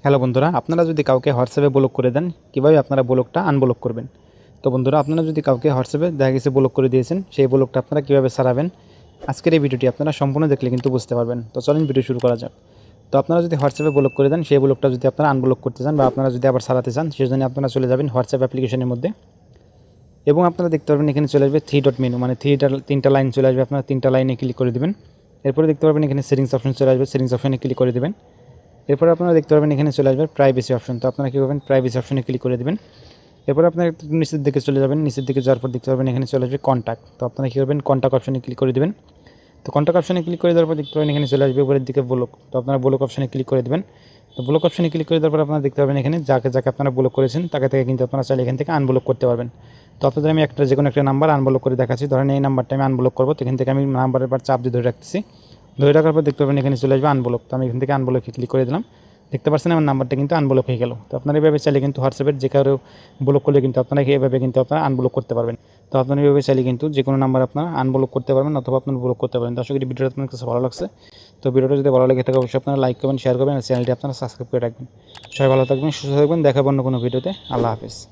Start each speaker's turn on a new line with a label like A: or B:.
A: Hello বন্ধুরা, আপনারা যদি কাউকে হোয়াটসঅ্যাপে ব্লক করে দেন, কীভাবে আপনারা ব্লকটা আনব্লক করবেন। তো বন্ধুরা, আপনারা যদি কাউকে হোয়াটসঅ্যাপে দেখা গেছে ব্লক করে দিয়েছেন, সেই ব্লকটা আপনারা কীভাবে সারাবেন, আজকের এই ভিডিওটি আপনারা সম্পূর্ণ দেখলে কিন্তু বুঝতে পারবেন। তো চলেন ভিডিও শুরু করা যাক। তো আপনারা যদি হোয়াটসঅ্যাপে ব্লক করে দেন, সেই ব্লকটা যদি আপনারা আনব্লক করতে চান বা আপনারা যদি আবার সারাতে চান, সেজন্য আপনারা চলে যাবেন হোয়াটসঅ্যাপ অ্যাপ্লিকেশনের মধ্যে এবং আপনারা দেখতে পারবেন এখানে চলে আসবে থ্রি ডট মেনু, মানে তিনটা লাইন চলে আসবে। আপনারা তিনটা লাইনে ক্লিক করে দেবেন। এরপরে দেখতে পারবেন এখানে সেটিংস অপশন চলে আসবে, সেটিংস অপশনে ক্লিক করে দেবেন। এরপরে আপনারা দেখতে পারবেন এখানে চলে আসবে প্রাইভেসি অপশন। তো আপনারা কী করবেন, প্রাইভেসি অপশনে ক্লিক করে দেবেন। এরপরে আপনারা একটু নিচের দিকে চলে যাবেন, নিচের দিকে যাওয়ার পর দেখতে পারবেন এখানে চলে আসবে কন্ট্যাক্ট। তো আপনারা কী করবেন, কন্ট্যাক্ট অপশনে ক্লিক করে দেবেন। তো কন্ট্যাক্ট অপশনে ক্লিক করে দেওয়ার পর দেখতে পাবেন এখানে চলে আসবে উপরের দিকে ব্লক। তো আপনারা ব্লক অপশনে ক্লিক করে দেবেন। তো ব্লক অপশনে ক্লিক করে দেওয়ার পর আপনারা দেখতে পাবেন এখানে যাকে যাকে আপনারা ব্লক করেছেন তাকে থেকে কিন্তু আপনারা চাইলে এখান থেকে আনব্লক করতে পারবেন। তো আপনাদের আমি যে কোনো একটা নাম্বার আনব্লক করে দেখাচ্ছি। ধরেন এই নাম্বারটা আমি আনব্লক করবো। তো এখান থেকে আমি নাম্বারের পর চাপ দিয়ে ধরে রাখতেছি। ধরে রাখার পর দেখতে পাবেন এখানে চলে আসবে আনব্লক। তো আমি এখান থেকে আনব্লকে ক্লিক করে দিলাম। দেখতে পাচ্ছেন আমার নাম্বারটা কিন্তু আনব্লক হয়ে গেল। তো আপনারা এভাবে চাইলে কিন্তু হোয়াটসঅ্যাপের যে কারো ব্লক করলে কিন্তু আপনারা এভাবে কিন্তু আপনারা আনব্লক করতে পারবেন। তো আপনারা এভাবে চাইলে কিন্তু যে কোনো নাম্বার আপনারা আনব্লক করতে পারবেন অথবা আপনারা ব্লক করতে পারেন। তো আশা করি ভিডিওটা আপনার কাছে ভালো লাগছে। তো ভিডিওটা যদি ভালো লাগে থাকে অবশ্যই আপনারা লাইক করবেন, শেয়ার করবেন আর চ্যানেলটি আপনারা সাবস্ক্রাইব করে রাখবেন। সবাই ভালো থাকবেন, সুস্থ থাকবেন। দেখা হবে অন্য কোনো ভিডিওতে। আল্লাহ হাফেজ।